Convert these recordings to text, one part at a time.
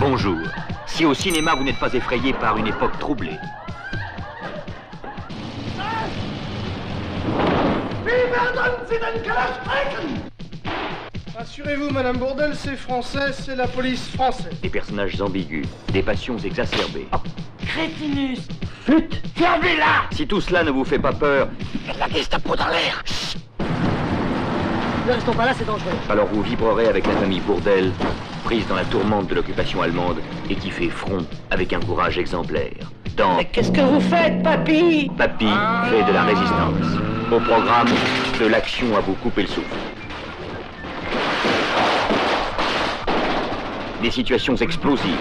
bonjour. Si au cinéma vous n'êtes pas effrayé par une époque troublée. Rassurez-vous, Madame Bourdelle, c'est français, c'est la police française. Des personnages ambigus, des passions exacerbées. Oh, crétinus! Flûte! Fermez-la! Si tout cela ne vous fait pas peur, il y a de la Gestapo dans l'air! Ne restons pas là, c'est dangereux. Alors vous vibrerez avec la famille Bourdelle, prise dans la tourmente de l'occupation allemande et qui fait front avec un courage exemplaire. Dans Mais qu'est-ce que vous faites, papy? Papy fait de la résistance. Au programme, de l'action à vous couper le souffle. Des situations explosives.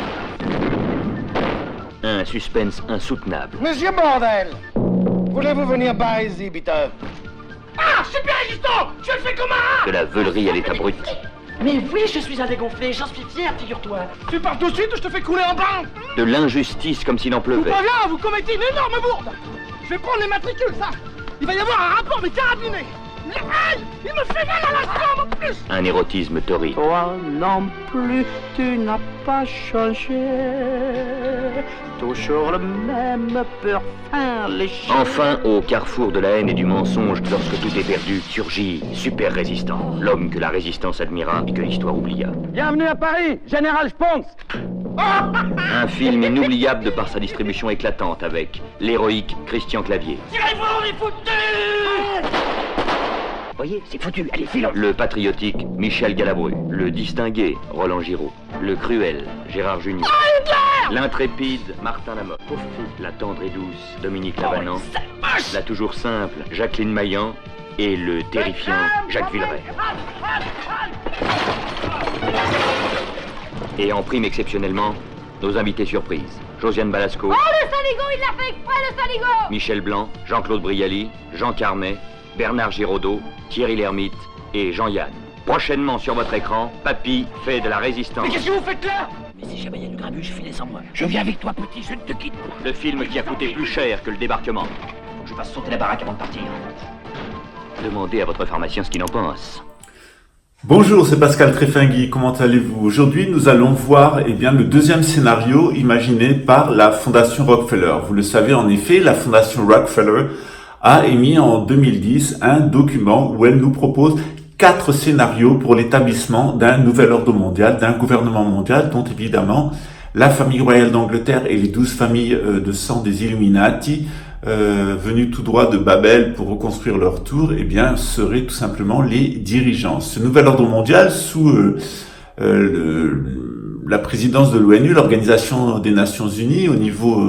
Un suspense insoutenable. Monsieur Bordel, voulez-vous venir par ici, Peter? Ah, super résistant! Je le fais comme un... De la veulerie à l'état brut. Mais oui, je suis un dégonflé, j'en suis fier, figure-toi. Tu pars tout de suite ou je te fais couler en bain? De l'injustice comme s'il en Vous pleuvait. préviens, vous commettez une énorme bourde. Je vais prendre les matricules, ça. Il va y avoir un rapport, mais carabiné. Mais aïe, il me fait mal à la jambe en plus. Un érotisme torride. Toi non plus, tu n'as pas changé. Toujours le même parfum léché. Enfin, au carrefour de la haine et du mensonge, lorsque tout est perdu, surgit Super Résistant, l'homme que la résistance admira et que l'histoire oublia. Bienvenue à Paris, Général Sponks. Un film inoubliable de par sa distribution éclatante avec l'héroïque Christian Clavier. Tirez-vous, on est foutus! Voyez, c'est foutu, allez, filons. Le patriotique Michel Galabru. Le distingué Roland Giraud. Le cruel Gérard Junior. L'intrépide Martin Lamotte. La tendre et douce Dominique Lavanant. La toujours simple Jacqueline Maillan. Et le terrifiant Jacques Villeray. Et en prime exceptionnellement, nos invités surprises. Josiane Balasco. Oh, le saligo, il l'a fait exprès, le saligo! Michel Blanc, Jean-Claude Brialy, Jean Carmet, Bernard Giraudot, Thierry Lhermitte et Jean-Yann. Prochainement sur votre écran, Papy fait de la résistance. Mais qu'est-ce que vous faites là? Mais si jamais il y a du grabuge, filez sans moi. Je viens avec toi, petit, je ne te quitte pas. Le film qui a coûté plus cher que le débarquement. Je vais sauter la baraque avant de partir. Demandez à votre pharmacien ce qu'il en pense. Bonjour, c'est Pascal Tréfingui, comment allez-vous? Aujourd'hui, nous allons voir le deuxième scénario imaginé par la Fondation Rockefeller. Vous le savez, en effet, la Fondation Rockefeller a émis en 2010 un document où elle nous propose 4 scénarios pour l'établissement d'un nouvel ordre mondial, d'un gouvernement mondial dont évidemment la famille royale d'Angleterre et les 12 familles de sang des Illuminati venus tout droit de Babel pour reconstruire leur tour, seraient tout simplement les dirigeants. Ce nouvel ordre mondial sous la présidence de l'ONU, l'Organisation des Nations Unies, au niveau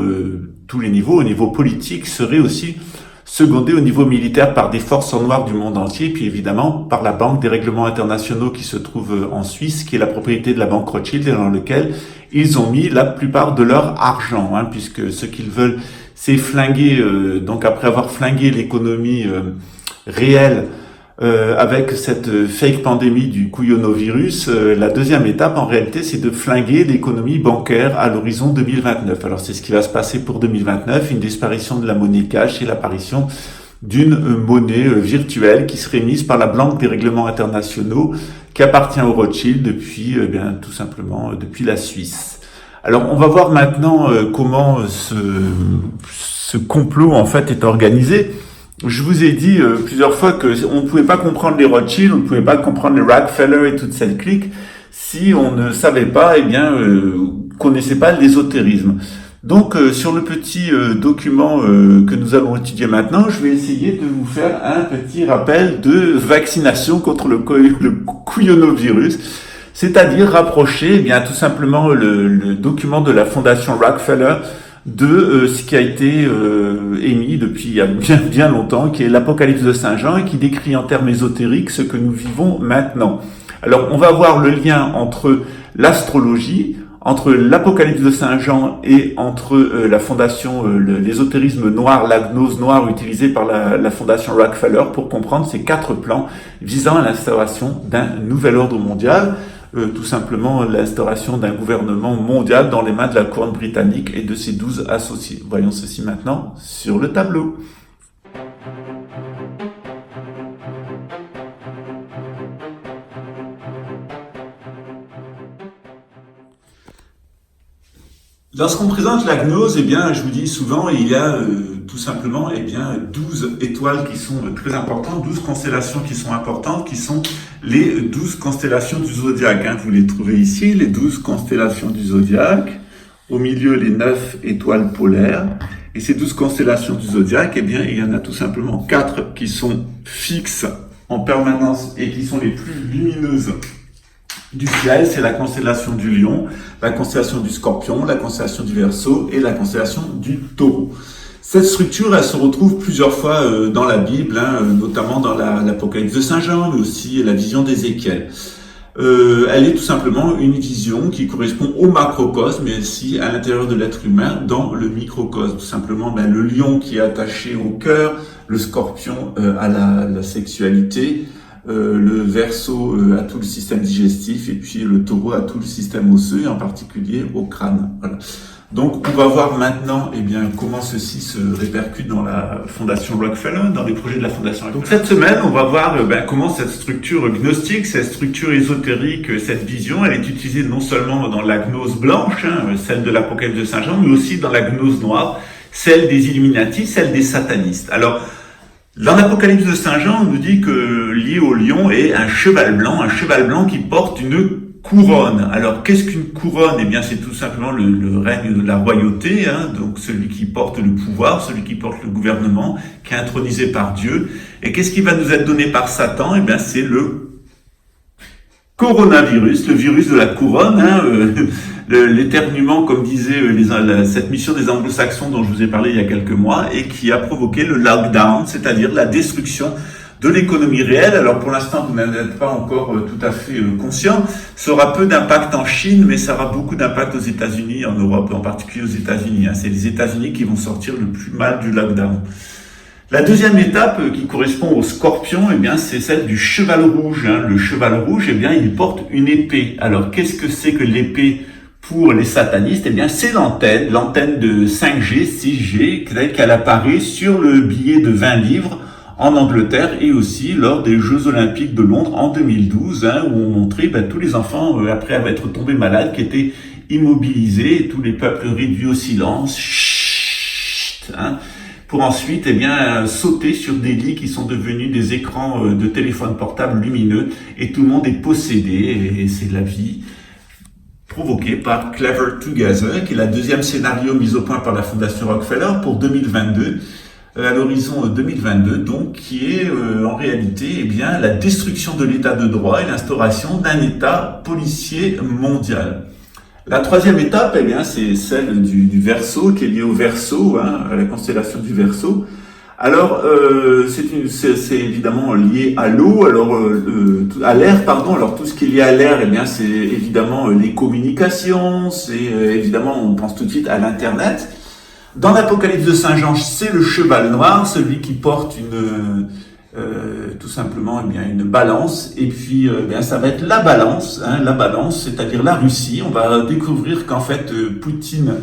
tous les niveaux, au niveau politique, serait aussi secondé au niveau militaire par des forces en noir du monde entier, puis évidemment par la Banque des règlements internationaux qui se trouve en Suisse, qui est la propriété de la Banque Rothschild et dans lequel ils ont mis la plupart de leur argent, puisque ce qu'ils veulent, c'est flinguer, donc après avoir flingué l'économie réelle avec cette fake pandémie du couillonovirus, la deuxième étape en réalité c'est de flinguer l'économie bancaire à l'horizon 2029. Alors c'est ce qui va se passer pour 2029, une disparition de la monnaie cash et l'apparition d'une monnaie virtuelle qui serait mise par la Banque des règlements internationaux qui appartient au Rothschild depuis tout simplement depuis la Suisse. Alors on va voir maintenant comment ce complot en fait est organisé. Je vous ai dit plusieurs fois que on ne pouvait pas comprendre les Rothschild, on ne pouvait pas comprendre les Rockefeller et toute cette clique si on ne savait pas, connaissait pas l'ésotérisme. Donc sur le petit document que nous allons étudier maintenant, je vais essayer de vous faire un petit rappel de vaccination contre le couillonovirus, c'est-à-dire rapprocher tout simplement le document de la Fondation Rockefeller de ce qui a été émis depuis il y a bien longtemps, qui est l'Apocalypse de Saint Jean et qui décrit en termes ésotériques ce que nous vivons maintenant. Alors on va voir le lien entre l'astrologie, entre l'Apocalypse de Saint Jean et entre la fondation, l'ésotérisme noir, la gnose noire utilisée par la fondation Rockefeller pour comprendre ces 4 plans visant à l'instauration d'un nouvel ordre mondial. Tout simplement l'instauration d'un gouvernement mondial dans les mains de la couronne britannique et de ses 12 associés. Voyons ceci maintenant sur le tableau. Dans ce qu'on présente la gnose, eh bien, je vous dis souvent, il y a tout simplement, eh bien, 12 étoiles qui sont très importantes, 12 constellations qui sont importantes, qui sont les 12 constellations du zodiaque. Hein. Vous les trouvez ici, les 12 constellations du zodiaque. Au milieu, les 9 étoiles polaires. Et ces 12 constellations du zodiaque, eh bien, il y en a tout simplement 4 qui sont fixes en permanence et qui sont les plus lumineuses du ciel. C'est la constellation du Lion, la constellation du Scorpion, la constellation du Verseau et la constellation du Taureau. Cette structure, elle se retrouve plusieurs fois dans la Bible, hein, notamment dans l'Apocalypse de Saint Jean, mais aussi la vision d'Ézéchiel. Elle est tout simplement une vision qui correspond au macrocosme, mais aussi à l'intérieur de l'être humain dans le microcosme. Tout simplement, le lion qui est attaché au cœur, le scorpion à la sexualité, le Verseau à tout le système digestif, et puis le taureau à tout le système osseux, et en particulier au crâne. Voilà. Donc, on va voir maintenant, eh bien, comment ceci se répercute dans la fondation Rockefeller, dans les projets de la fondation Rockefeller. Donc, cette semaine, on va voir comment cette structure gnostique, cette structure ésotérique, cette vision, elle est utilisée non seulement dans la gnose blanche, hein, celle de l'Apocalypse de Saint Jean, mais aussi dans la gnose noire, celle des Illuminati, celle des satanistes. Alors, dans l'Apocalypse de Saint Jean, on nous dit que lié au lion est un cheval blanc qui porte une couronne. Alors, qu'est-ce qu'une couronne? Eh bien, c'est tout simplement le règne de la royauté, hein, donc celui qui porte le pouvoir, celui qui porte le gouvernement, qui est intronisé par Dieu. Et qu'est-ce qui va nous être donné par Satan? Eh bien, c'est le coronavirus, le virus de la couronne, hein, l'éternuement, comme disait cette mission des anglo-saxons dont je vous ai parlé il y a quelques mois, et qui a provoqué le lockdown, c'est-à-dire la destruction de l'économie réelle. Alors pour l'instant, vous n'êtes pas encore tout à fait conscient. Ça aura peu d'impact en Chine, mais ça aura beaucoup d'impact aux États-Unis, en Europe, en particulier aux États-Unis. Hein. C'est les États-Unis qui vont sortir le plus mal du lockdown. La deuxième étape qui correspond au scorpion, eh bien, c'est celle du cheval rouge. Hein. Le cheval rouge, eh bien, il porte une épée. Alors, qu'est-ce que c'est que l'épée pour les satanistes? Eh bien, c'est l'antenne de 5G, 6G, telle qu'elle apparaît sur le billet de 20 livres en Angleterre et aussi lors des Jeux Olympiques de Londres en 2012, hein, où on montrait tous les enfants, après être tombés malades, qui étaient immobilisés, tous les peuples réduits au silence, chut, hein, pour ensuite eh bien sauter sur des lits qui sont devenus des écrans de téléphone portable lumineux, et tout le monde est possédé, et c'est la vie provoquée par Clever Together, qui est la deuxième scénario mis au point par la Fondation Rockefeller pour 2022, à l'horizon 2022, donc, qui est en réalité eh bien la destruction de l'état de droit et l'instauration d'un état policier mondial. La troisième étape, eh bien, c'est celle du Verseau, qui est liée au Verseau, hein, à la constellation du Verseau. Alors, c'est évidemment lié à l'eau, à l'air, pardon. Alors, tout ce qui est lié à l'air, eh bien, c'est évidemment les communications, c'est évidemment, on pense tout de suite à l'Internet. Dans l'Apocalypse de Saint Jean, c'est le cheval noir, celui qui porte tout simplement, eh bien, une balance. Et puis, eh bien, ça va être la balance, c'est-à-dire la Russie. On va découvrir qu'en fait, Poutine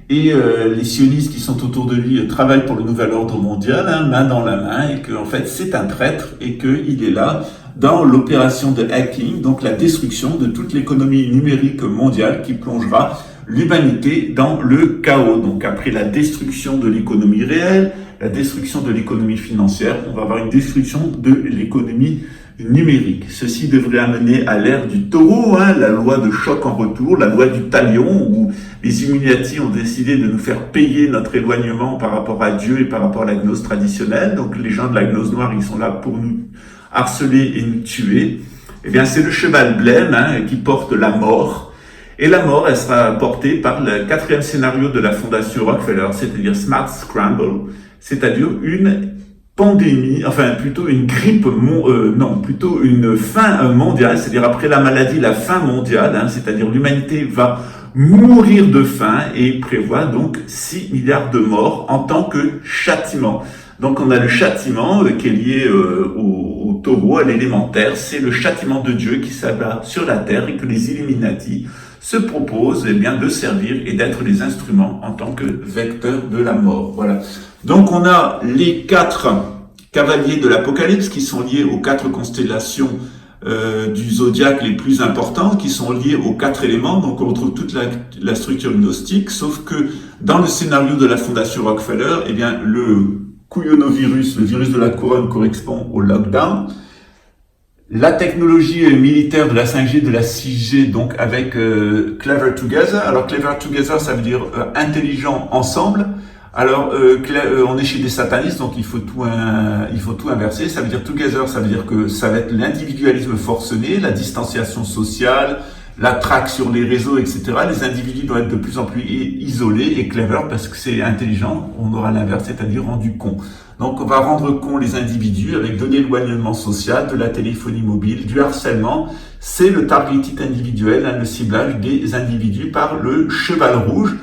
et les sionistes qui sont autour de lui travaillent pour le nouvel ordre mondial, hein, main dans la main, et qu'en fait, c'est un traître et qu'il est là dans l'opération de hacking, donc la destruction de toute l'économie numérique mondiale qui plongera l'humanité dans le chaos. Donc après la destruction de l'économie réelle, la destruction de l'économie financière, on va avoir une destruction de l'économie numérique. Ceci devrait amener à l'ère du taureau, hein, la loi de choc en retour, la loi du talion, où les Illuminati ont décidé de nous faire payer notre éloignement par rapport à Dieu et par rapport à la gnose traditionnelle. Donc les gens de la gnose noire, ils sont là pour nous harceler et nous tuer. Eh bien, c'est le cheval blême, hein, qui porte la mort. Et la mort, elle sera portée par le quatrième scénario de la Fondation Rockefeller, c'est-à-dire Smart Scramble, c'est-à-dire une pandémie, enfin plutôt une grippe, plutôt une fin mondiale, c'est-à-dire après la maladie, la fin mondiale, hein, c'est-à-dire l'humanité va mourir de faim et prévoit donc 6 milliards de morts en tant que châtiment. Donc on a le châtiment qui est lié au taureau, à l'élémentaire, c'est le châtiment de Dieu qui s'abat sur la terre et que les Illuminati se proposent eh bien, de servir et d'être les instruments en tant que vecteurs de la mort. Voilà. Donc on a les 4 cavaliers de l'Apocalypse qui sont liés aux 4 constellations du zodiaque les plus importants qui sont liés aux 4 éléments. Donc on retrouve toute la structure gnostique, sauf que dans le scénario de la fondation Rockefeller, eh bien le couillonovirus, le virus de la couronne, correspond au lockdown. La technologie militaire de la 5G, de la 6G, donc avec Clever Together. Alors Clever Together, ça veut dire intelligent ensemble. Alors on est chez des satanistes, donc il faut tout inverser. Ça veut dire Together, ça veut dire que ça va être l'individualisme forcené, la distanciation sociale, la traque sur les réseaux, etc. Les individus doivent être de plus en plus isolés, et Clever parce que c'est intelligent, on aura l'inverse, c'est-à-dire rendu con. Donc on va rendre con les individus avec de l'éloignement social, de la téléphonie mobile, du harcèlement. C'est le targeting individuel, le ciblage des individus par le cheval rouge.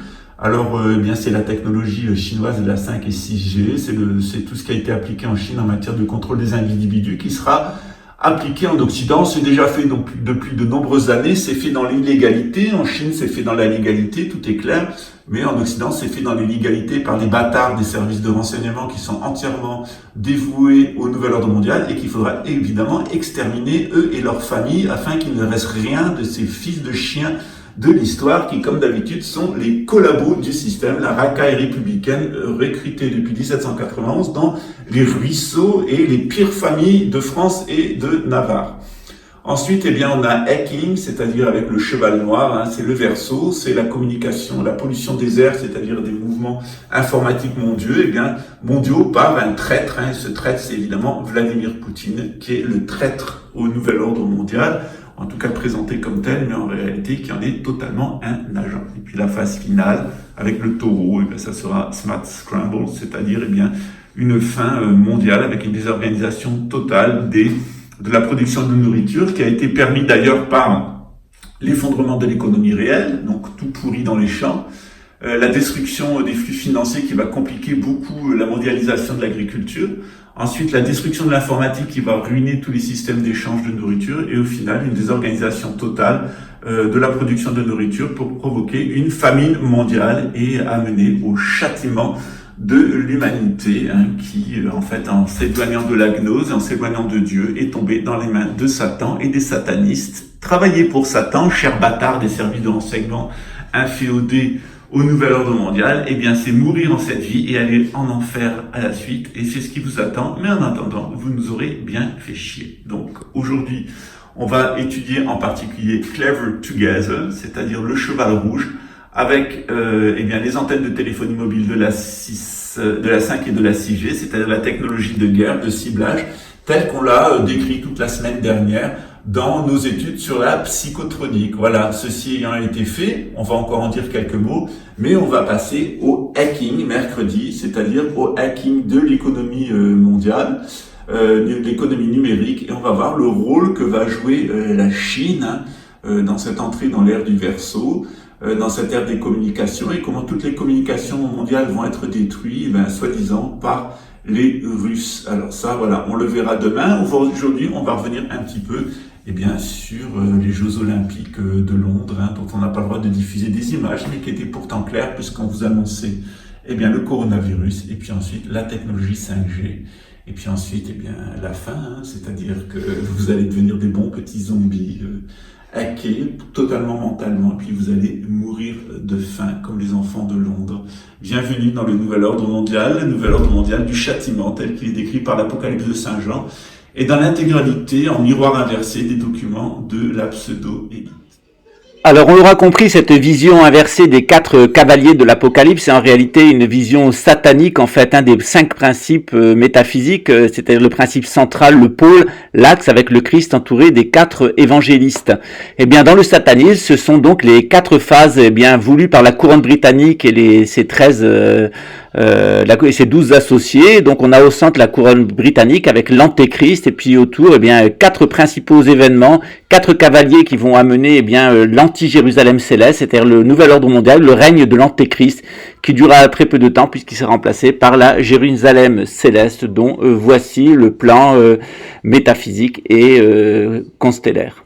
Alors, eh bien, c'est la technologie chinoise de la 5 et 6G. C'est tout ce qui a été appliqué en Chine en matière de contrôle des individus qui sera appliqué en Occident. C'est déjà fait depuis de nombreuses années. C'est fait dans l'illégalité. En Chine, c'est fait dans la légalité. Tout est clair. Mais en Occident, c'est fait dans l'illégalité par les bâtards des services de renseignement qui sont entièrement dévoués au nouvel ordre mondial et qu'il faudra évidemment exterminer eux et leurs familles afin qu'il ne reste rien de ces fils de chiens de l'histoire qui, comme d'habitude, sont les collabos du système, la racaille républicaine recrutée depuis 1791 dans les ruisseaux et les pires familles de France et de Navarre. Ensuite, eh bien, on a hacking, c'est-à-dire avec le cheval noir, c'est le Verseau, c'est la communication, la pollution des airs, c'est-à-dire des mouvements informatiques mondiaux par un traître. Ce traître, c'est évidemment Vladimir Poutine, qui est le traître au nouvel ordre mondial, en tout cas présenté comme tel, mais en réalité qui en est totalement un agent. Et puis la phase finale, avec le taureau, eh bien, ça sera Smart Scramble, c'est-à-dire une fin mondiale avec une désorganisation totale de la production de nourriture, qui a été permis d'ailleurs par l'effondrement de l'économie réelle, donc tout pourri dans les champs, la destruction des flux financiers qui va compliquer beaucoup la mondialisation de l'agriculture, ensuite la destruction de l'informatique qui va ruiner tous les systèmes d'échange de nourriture, et au final une désorganisation totale de la production de nourriture pour provoquer une famine mondiale et amener au châtiment de l'humanité qui, en fait, en s'éloignant de la gnose, en s'éloignant de Dieu, est tombée dans les mains de Satan et des satanistes. Travailler pour Satan, cher bâtard des services de renseignement inféodés au nouvel ordre mondial, eh bien, c'est mourir en cette vie et aller en enfer à la suite. Et c'est ce qui vous attend. Mais en attendant, vous nous aurez bien fait chier. Donc, aujourd'hui, on va étudier en particulier Clever Together, c'est-à-dire le cheval rouge, avec eh bien les antennes de téléphonie mobile de la 5 et de la 6G, c'est-à-dire la technologie de guerre, de ciblage, telle qu'on l'a décrit toute la semaine dernière dans nos études sur la psychotronique. Voilà, ceci ayant été fait, on va encore en dire quelques mots, mais on va passer au hacking mercredi, c'est-à-dire au hacking de l'économie mondiale, de l'économie numérique, et on va voir le rôle que va jouer la Chine dans cette entrée dans l'ère du Verseau, dans cette ère des communications, et comment toutes les communications mondiales vont être détruites, soi-disant, par les Russes. Alors ça, voilà, on le verra demain. Aujourd'hui, on va revenir un petit peu sur les Jeux Olympiques de Londres, dont on n'a pas le droit de diffuser des images, mais qui étaient pourtant claires, puisqu'on vous annonçait le coronavirus, et puis ensuite la technologie 5G, et puis ensuite la fin, c'est-à-dire que vous allez devenir des bons petits zombies, hackés totalement mentalement, et puis vous allez mourir de faim comme les enfants de Londres. Bienvenue dans le nouvel ordre mondial du châtiment tel qu'il est décrit par l'Apocalypse de Saint Jean, et dans l'intégralité en miroir inversé des documents de la pseudo-élite. Alors, on l'aura compris, cette vision inversée des 4 cavaliers de l'Apocalypse, c'est en réalité une vision satanique, en fait, des 5 principes métaphysiques, c'est-à-dire le principe central, le pôle, l'axe, avec le Christ entouré des 4 évangélistes. Eh bien, dans le satanisme, ce sont donc les 4 phases, voulues par la couronne britannique et ses 12 associés. Donc, on a au centre la couronne britannique avec l'antéchrist, et puis autour, 4 principaux événements, 4 cavaliers qui vont amener, l'anti-Jérusalem céleste, c'est-à-dire le nouvel ordre mondial, le règne de l'antéchrist, qui durera très peu de temps puisqu'il sera remplacé par la Jérusalem céleste, dont voici le plan métaphysique et constellaire.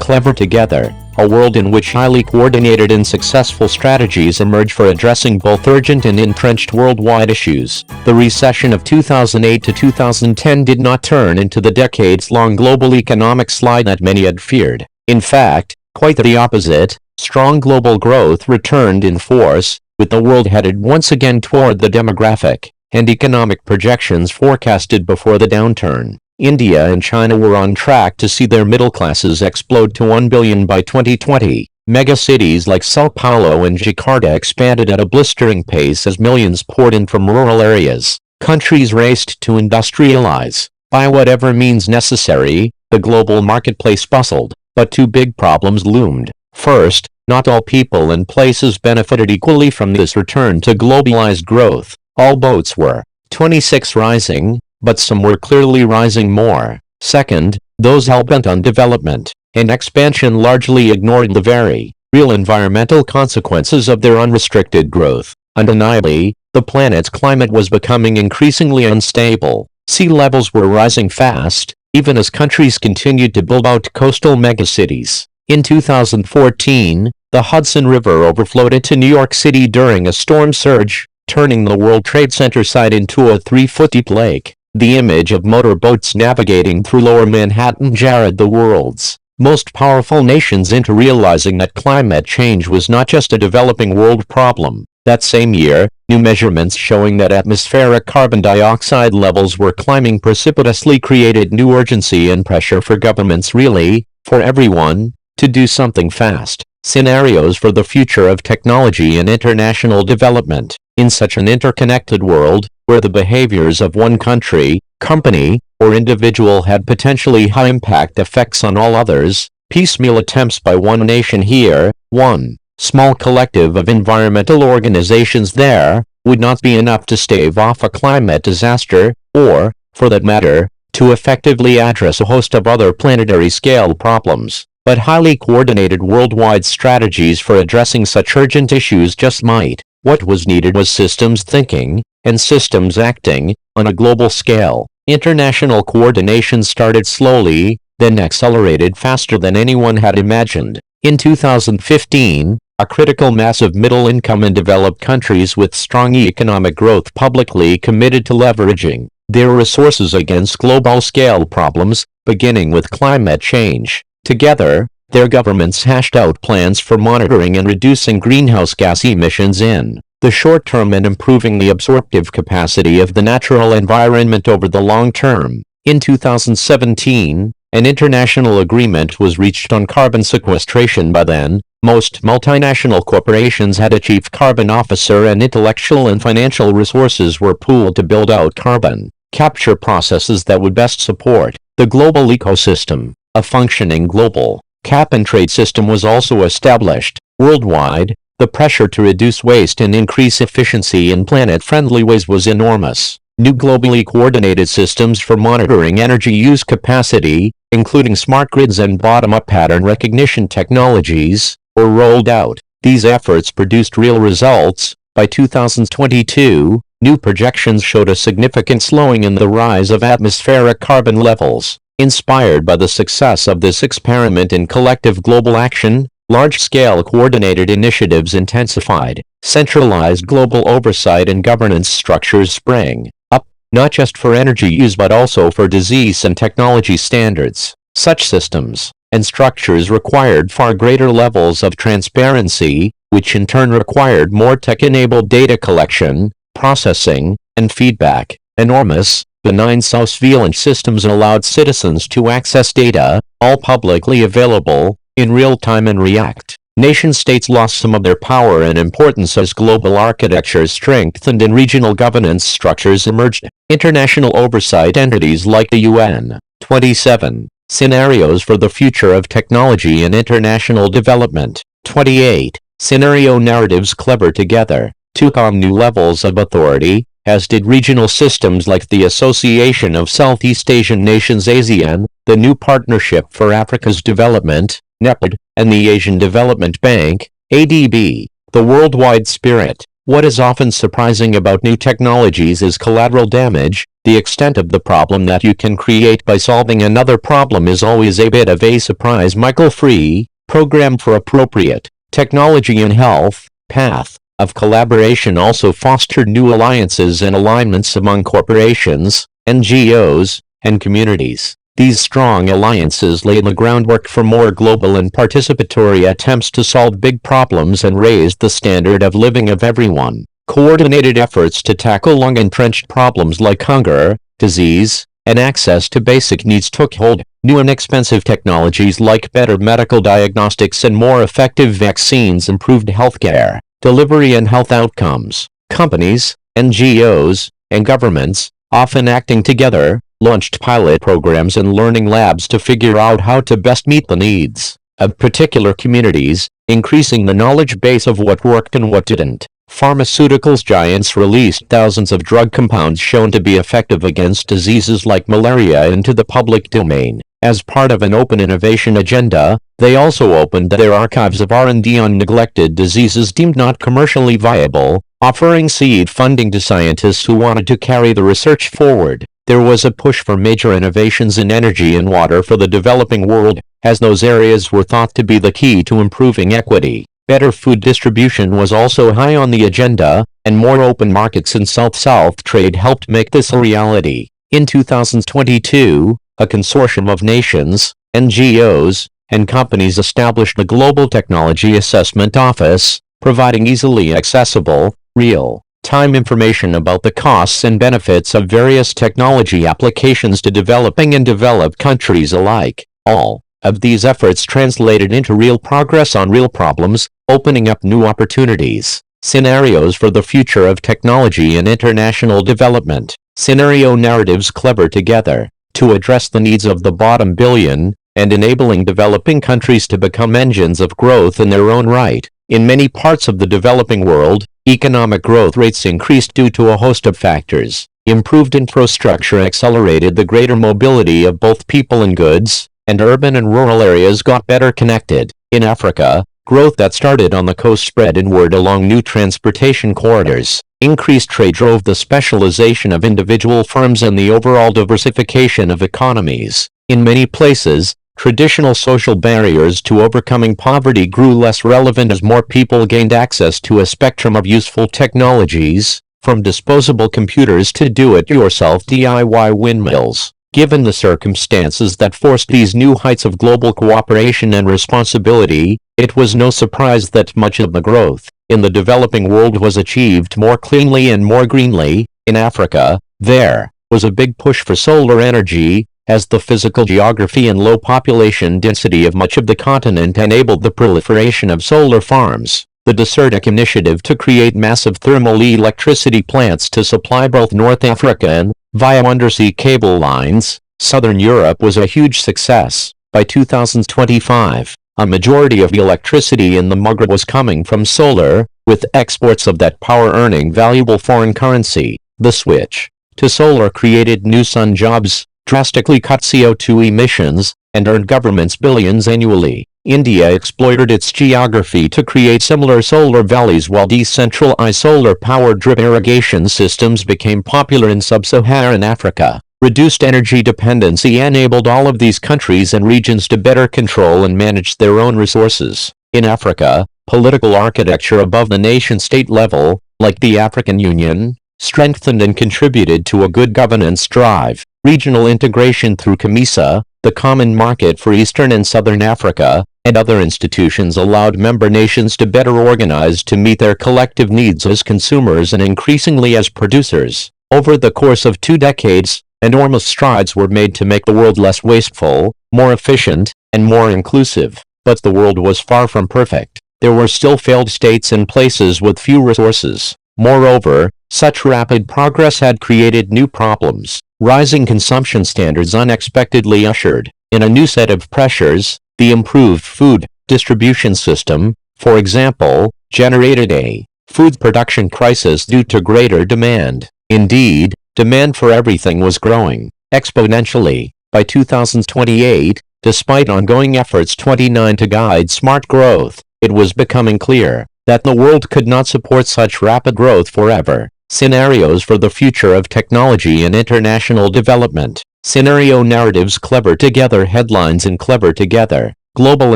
clever together, a world in which highly coordinated and successful strategies emerge for addressing both urgent and entrenched worldwide issues. The recession of 2008 to 2010 did not turn into the decades-long global economic slide that many had feared. In fact, quite the opposite, strong global growth returned in force, with the world headed once again toward the demographic and economic projections forecasted before the downturn. India and China were on track to see their middle classes explode to 1 billion by 2020. Megacities like Sao Paulo and Jakarta expanded at a blistering pace as millions poured in from rural areas. Countries raced to industrialize. By whatever means necessary, the global marketplace bustled, but two big problems loomed. First, not all people and places benefited equally from this return to globalized growth. All boats were 26 rising, but some were clearly rising more. Second, those hell-bent on development and expansion largely ignored the very real environmental consequences of their unrestricted growth. Undeniably, the planet's climate was becoming increasingly unstable. Sea levels were rising fast, even as countries continued to build out coastal megacities. In 2014, the Hudson River overflowed into New York City during a storm surge, turning the World Trade Center site into a 3-foot-deep lake. The image of motorboats navigating through lower Manhattan jarred the world's most powerful nations into realizing that climate change was not just a developing world problem. That same year, new measurements showing that atmospheric carbon dioxide levels were climbing precipitously created new urgency and pressure for governments, really, for everyone, to do something fast. Scenarios for the future of technology and international development. In such an interconnected world, where the behaviors of one country, company, or individual had potentially high-impact effects on all others, piecemeal attempts by one nation here, one small collective of environmental organizations there, would not be enough to stave off a climate disaster, or, for that matter, to effectively address a host of other planetary-scale problems. But highly coordinated worldwide strategies for addressing such urgent issues just might. What was needed was systems thinking, and systems acting, on a global scale. International coordination started slowly, then accelerated faster than anyone had imagined. In 2015, a critical mass of middle-income and developed countries with strong economic growth publicly committed to leveraging their resources against global-scale problems, beginning with climate change. Together, their governments hashed out plans for monitoring and reducing greenhouse gas emissions in the short term and improving the absorptive capacity of the natural environment over the long term. In 2017, an international agreement was reached on carbon sequestration. By then, most multinational corporations had a chief carbon officer, and intellectual and financial resources were pooled to build out carbon capture processes that would best support the global ecosystem. A functioning global cap-and-trade system was also established. Worldwide, the pressure to reduce waste and increase efficiency in planet-friendly ways was enormous. New globally coordinated systems for monitoring energy use capacity, including smart grids and bottom-up pattern recognition technologies, were rolled out. These efforts produced real results. By 2022, new projections showed a significant slowing in the rise of atmospheric carbon levels. Inspired by the success of this experiment in collective global action, large-scale coordinated initiatives intensified. Centralized global oversight and governance structures sprang up, not just for energy use but also for disease and technology standards. Such systems and structures required far greater levels of transparency, which in turn required more tech-enabled data collection, processing, and feedback. Enormous, benign surveillance systems allowed citizens to access data, all publicly available, in real time and react. Nation-states lost some of their power and importance as global architectures strengthened and regional governance structures emerged. International oversight entities like the UN. 27. Scenarios for the future of technology and international development. 28. Scenario narratives clever together took on new levels of authority, as did regional systems like the Association of Southeast Asian Nations (ASEAN), the New Partnership for Africa's Development (NEPAD), and the Asian Development Bank (ADB). The worldwide spirit What is often surprising about new technologies is collateral damage. The extent of the problem that you can create by solving another problem is always a bit of a surprise. Michael Free, Program for Appropriate Technology in Health, Path of Collaboration also fostered new alliances and alignments among corporations, NGOs, and communities. These strong alliances laid the groundwork for more global and participatory attempts to solve big problems and raise the standard of living of everyone. Coordinated efforts to tackle long-entrenched problems like hunger, disease, and access to basic needs took hold. New and expensive technologies like better medical diagnostics and more effective vaccines improved healthcare delivery and health outcomes. Companies, NGOs, and governments, often acting together, launched pilot programs and learning labs to figure out how to best meet the needs of particular communities, increasing the knowledge base of what worked and what didn't. Pharmaceuticals giants released thousands of drug compounds shown to be effective against diseases like malaria into the public domain. As part of an open innovation agenda, they also opened their archives of R&D on neglected diseases deemed not commercially viable, offering seed funding to scientists who wanted to carry the research forward. There was a push for major innovations in energy and water for the developing world, as those areas were thought to be the key to improving equity. Better food distribution was also high on the agenda, and more open markets and South-South trade helped make this a reality. In 2022, a consortium of nations, NGOs, and companies established the Global Technology Assessment Office, providing easily accessible, real-time information about the costs and benefits of various technology applications to developing and developed countries alike. All of these efforts translated into real progress on real problems, opening up new opportunities. Scenarios for the future of technology and international development. Scenario narratives clever together to address the needs of the bottom billion, and enabling developing countries to become engines of growth in their own right. In many parts of the developing world, economic growth rates increased due to a host of factors. Improved infrastructure accelerated the greater mobility of both people and goods, and urban and rural areas got better connected. In Africa, growth that started on the coast spread inward along new transportation corridors. Increased trade drove the specialization of individual firms and the overall diversification of economies. In many places, traditional social barriers to overcoming poverty grew less relevant as more people gained access to a spectrum of useful technologies, from disposable computers to do-it-yourself DIY windmills. Given the circumstances that forced these new heights of global cooperation and responsibility, it was no surprise that much of the growth in the developing world was achieved more cleanly and more greenly. In Africa, there was a big push for solar energy, as the physical geography and low population density of much of the continent enabled the proliferation of solar farms. The Desertic initiative to create massive thermal electricity plants to supply both North Africa and, via undersea cable lines, Southern Europe was a huge success. By 2025, a majority of the electricity in the Maghreb was coming from solar, with exports of that power earning valuable foreign currency. The switch to solar created new sun jobs, drastically cut CO2 emissions, and earned governments billions annually. India exploited its geography to create similar solar valleys while decentralized solar-powered drip irrigation systems became popular in sub-Saharan Africa. Reduced energy dependency enabled all of these countries and regions to better control and manage their own resources. In Africa, political architecture above the nation-state level, like the African Union, strengthened and contributed to a good governance drive. Regional integration through COMESA, the Common Market for Eastern and Southern Africa, and other institutions allowed member nations to better organize to meet their collective needs as consumers and increasingly as producers. Over the course of 2 decades, enormous strides were made to make the world less wasteful, more efficient, and more inclusive. But the world was far from perfect. There were still failed states and places with few resources. Moreover, such rapid progress had created new problems. Rising consumption standards unexpectedly ushered in a new set of pressures. The improved food distribution system, for example, generated a food production crisis due to greater demand. Indeed, demand for everything was growing exponentially. By 2028, despite ongoing efforts to guide smart growth, it was becoming clear that the world could not support such rapid growth forever. Scenarios for the future of technology and international development. Scenario narratives. Clever together. Headlines in Clever together. Global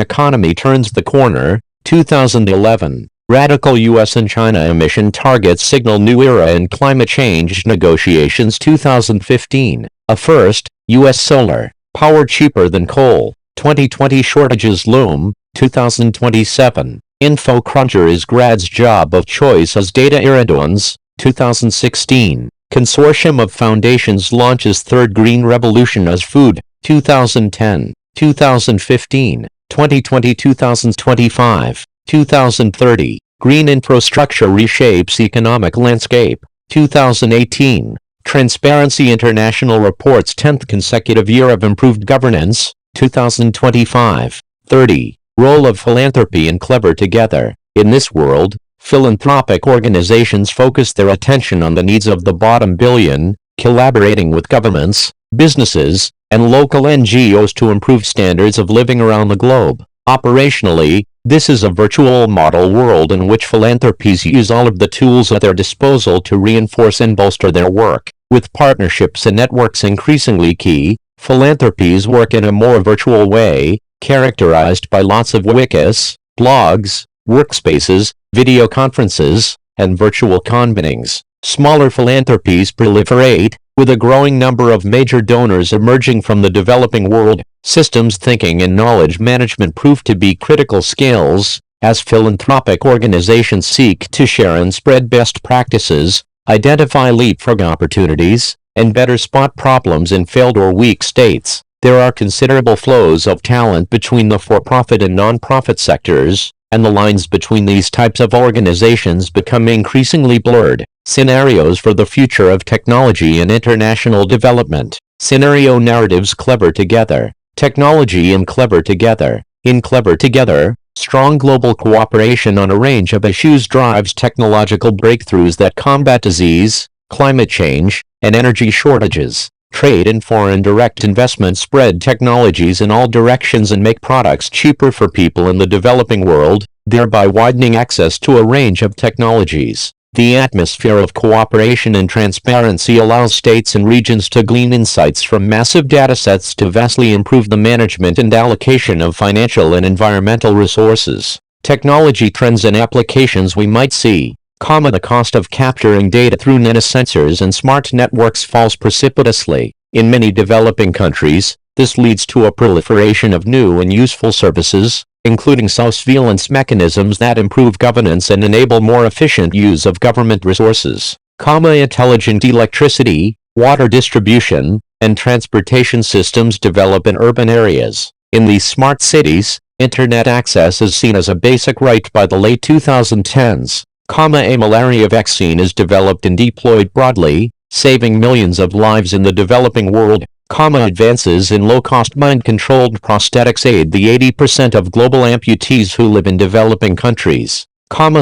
economy turns the corner. 2011. Radical U.S. and China emission targets signal new era in climate change negotiations. 2015. A first. U.S. solar power cheaper than coal. 2020 shortages loom. 2027. InfoCruncher is grad's job of choice as data Erdogan's. 2016. Consortium of Foundations launches third green revolution as food. 2010. 2015. 2020. 2025. 2030. Green infrastructure reshapes economic landscape. 2018. Transparency International reports 10th consecutive year of improved governance. 2025. 30. Role of philanthropy in Clever together. In this world, philanthropic organizations focus their attention on the needs of the bottom billion, collaborating with governments, businesses, and local NGOs to improve standards of living around the globe. Operationally, this is a virtual model world in which philanthropies use all of the tools at their disposal to reinforce and bolster their work. With partnerships and networks increasingly key, philanthropies work in a more virtual way, characterized by lots of wikis, blogs, workspaces, video conferences, and virtual convenings. Smaller philanthropies proliferate, with a growing number of major donors emerging from the developing world. Systems thinking and knowledge management prove to be critical skills, as philanthropic organizations seek to share and spread best practices, identify leapfrog opportunities, and better spot problems in failed or weak states. There are considerable flows of talent between the for-profit and non-profit sectors, and the lines between these types of organizations become increasingly blurred. Scenarios for the future of technology and international development. Scenario narratives. Clever together. Technology and Clever together. In Clever together, strong global cooperation on a range of issues drives technological breakthroughs that combat disease, climate change, and energy shortages. Trade and foreign direct investment spread technologies in all directions and make products cheaper for people in the developing world, thereby widening access to a range of technologies. The atmosphere of cooperation and transparency allows states and regions to glean insights from massive datasets to vastly improve the management and allocation of financial and environmental resources. Technology trends and applications. We might see, the cost of capturing data through nanosensors and smart networks falls precipitously. In many developing countries, this leads to a proliferation of new and useful services, including surveillance mechanisms that improve governance and enable more efficient use of government resources. Intelligent electricity, water distribution, and transportation systems develop in urban areas. In these smart cities, internet access is seen as a basic right by the late 2010s. A malaria vaccine is developed and deployed broadly, saving millions of lives in the developing world. Advances in low-cost mind-controlled prosthetics aid the 80% of global amputees who live in developing countries.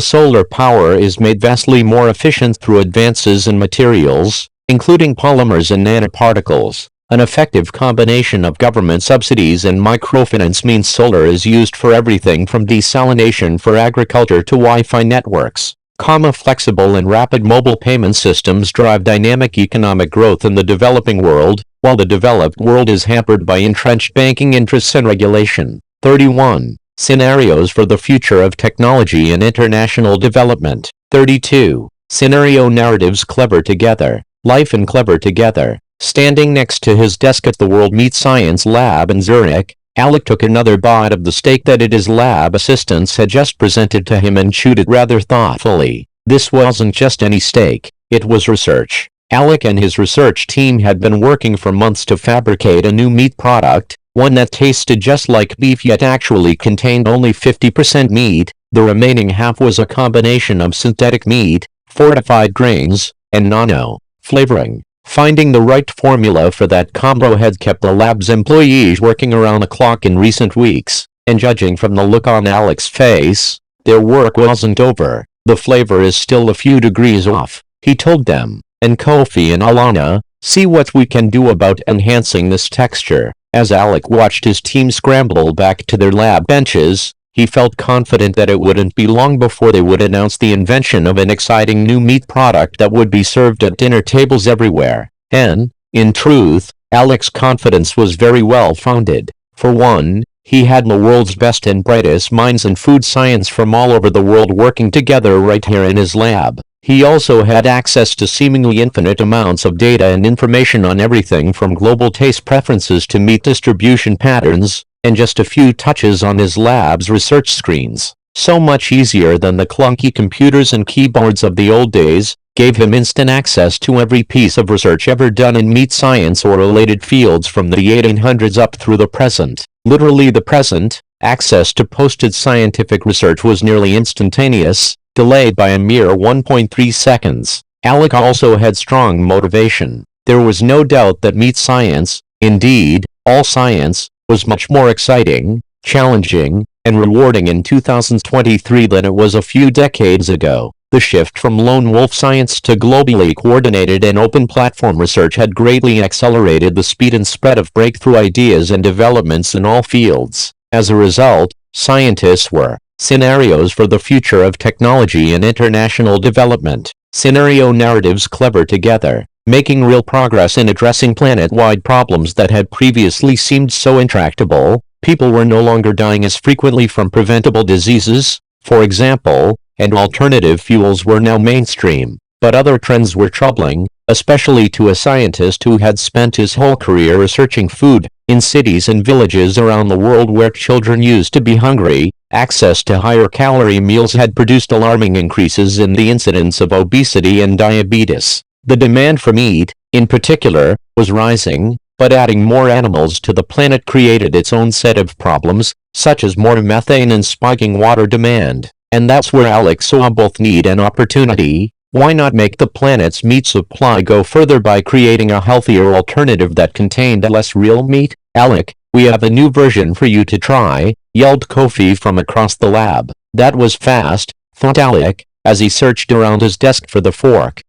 Solar power is made vastly more efficient through advances in materials, including polymers and nanoparticles. An effective combination of government subsidies and microfinance means solar is used for everything from desalination for agriculture to Wi-Fi networks. Flexible and rapid mobile payment systems drive dynamic economic growth in the developing world, while the developed world is hampered by entrenched banking interests and regulation. 31. Scenarios for the future of technology and international development. 32. Scenario narratives. Clever together. Life and Clever together. Standing next to his desk at the World Meat Science Lab in Zurich, Alec took another bite of the steak that his lab assistants had just presented to him and chewed it rather thoughtfully. This wasn't just any steak, it was research. Alec and his research team had been working for months to fabricate a new meat product, one that tasted just like beef yet actually contained only 50% meat. The remaining half was a combination of synthetic meat, fortified grains, and nano flavoring. Finding the right formula for that combo had kept the lab's employees working around the clock in recent weeks, and judging from the look on Alec's face, their work wasn't over. The flavor is still a few degrees off, he told them. And Kofi and Alana, see what we can do about enhancing this texture. As Alec watched his team scramble back to their lab benches, he felt confident that it wouldn't be long before they would announce the invention of an exciting new meat product that would be served at dinner tables everywhere. And, in truth, Alec's confidence was very well founded. For one, he had the world's best and brightest minds in food science from all over the world working together right here in his lab. He also had access to seemingly infinite amounts of data and information on everything from global taste preferences to meat distribution patterns, and just a few touches on his lab's research screens, so much easier than the clunky computers and keyboards of the old days, gave him instant access to every piece of research ever done in meat science or related fields from the 1800s up through the present. Literally the present, access to posted scientific research was nearly instantaneous, delayed by a mere 1.3 seconds. Alec also had strong motivation. There was no doubt that meat science, indeed, all science, was much more exciting, challenging, and rewarding in 2023 than it was a few decades ago. The shift from lone wolf science to globally coordinated and open platform research had greatly accelerated the speed and spread of breakthrough ideas and developments in all fields. As a result, scientists were scenarios for the future of technology and international development. Scenario narratives clever together, making real progress in addressing planet-wide problems that had previously seemed so intractable. People were no longer dying as frequently from preventable diseases, for example, and alternative fuels were now mainstream. But other trends were troubling, especially to a scientist who had spent his whole career researching food. In cities and villages around the world where children used to be hungry, access to higher-calorie meals had produced alarming increases in the incidence of obesity and diabetes. The demand for meat, in particular, was rising, but adding more animals to the planet created its own set of problems, such as more methane and spiking water demand. And that's where Alec saw both need and opportunity. Why not make the planet's meat supply go further by creating a healthier alternative that contained less real meat? Alec, we have a new version for you to try, yelled Kofi from across the lab. That was fast, thought Alec, as he searched around his desk for the fork.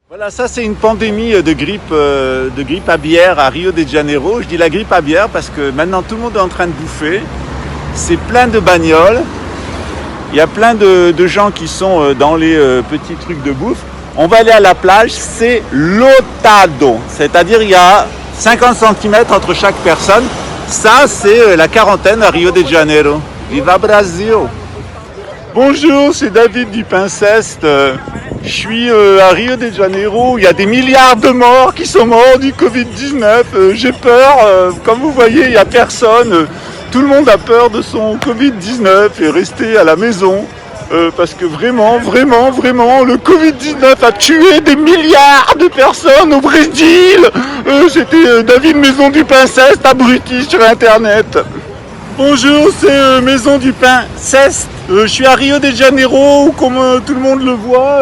Voilà, ça c'est une pandémie de grippe aviaire à Rio de Janeiro. Je dis la grippe aviaire parce que maintenant tout le monde est en train de bouffer. C'est plein de bagnoles. Il y a plein de gens qui sont dans les petits trucs de bouffe. On va aller à la plage, c'est lotado. C'est-à-dire il y a 50 cm entre chaque personne. Ça c'est la quarantaine à Rio de Janeiro. Viva Brasil! Bonjour, c'est David du Pinceste. Je suis à Rio de Janeiro. Il y a des milliards de morts qui sont morts du Covid-19. J'ai peur. Comme vous voyez, il n'y a personne. Tout le monde a peur de son Covid-19 et rester à la maison. Parce que vraiment, le Covid-19 a tué des milliards de personnes au Brésil. C'était David Maison du Pinceste, abruti sur Internet. Bonjour, c'est Maison du Pinceste. Je suis à Rio de Janeiro, comme tout le monde le voit.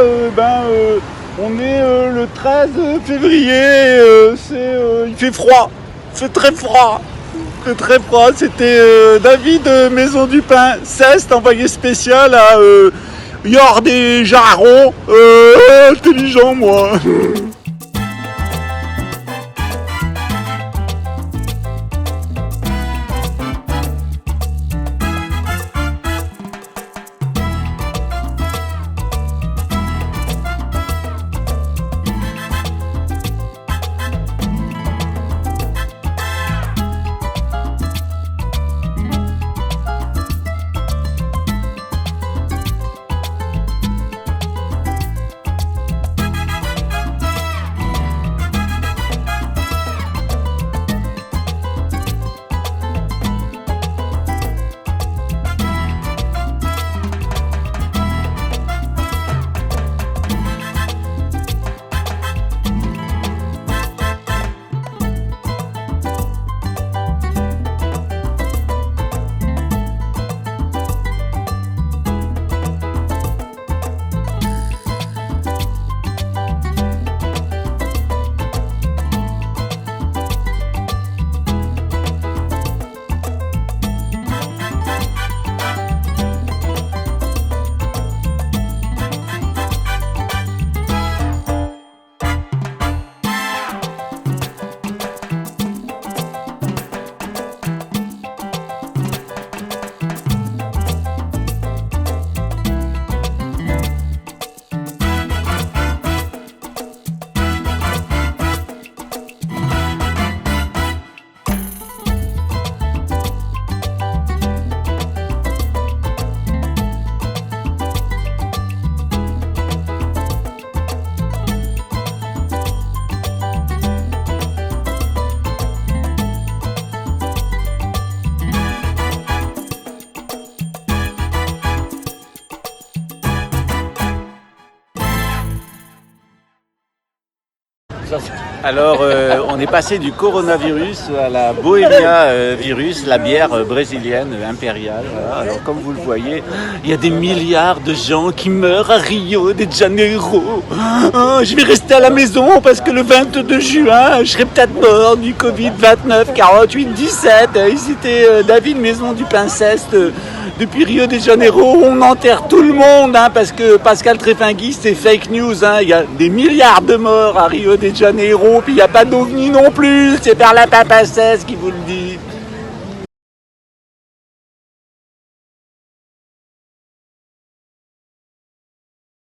On est le 13 février. Il fait froid. C'est très froid. C'est très froid. C'était David Maison du Pinceste, envoyé spécial à Yor des Jarrons. Intelligent, moi. Alors, on est passé du coronavirus à la bohémia virus, la bière brésilienne impériale. Voilà. Alors, comme vous le voyez, il y a des milliards de gens qui meurent à Rio de Janeiro. Oh, je vais rester à la maison parce que le 22 juin, je serai peut-être mort du Covid 29, 48, 17. C'était David Maison du Pinceste. Depuis Rio de Janeiro, on enterre tout le monde, parce que Pascal Tréfinguis, c'est fake news. Il y a des milliards de morts à Rio de Janeiro, puis il n'y a pas d'ovni non plus. C'est par la papacesse qui vous le dit.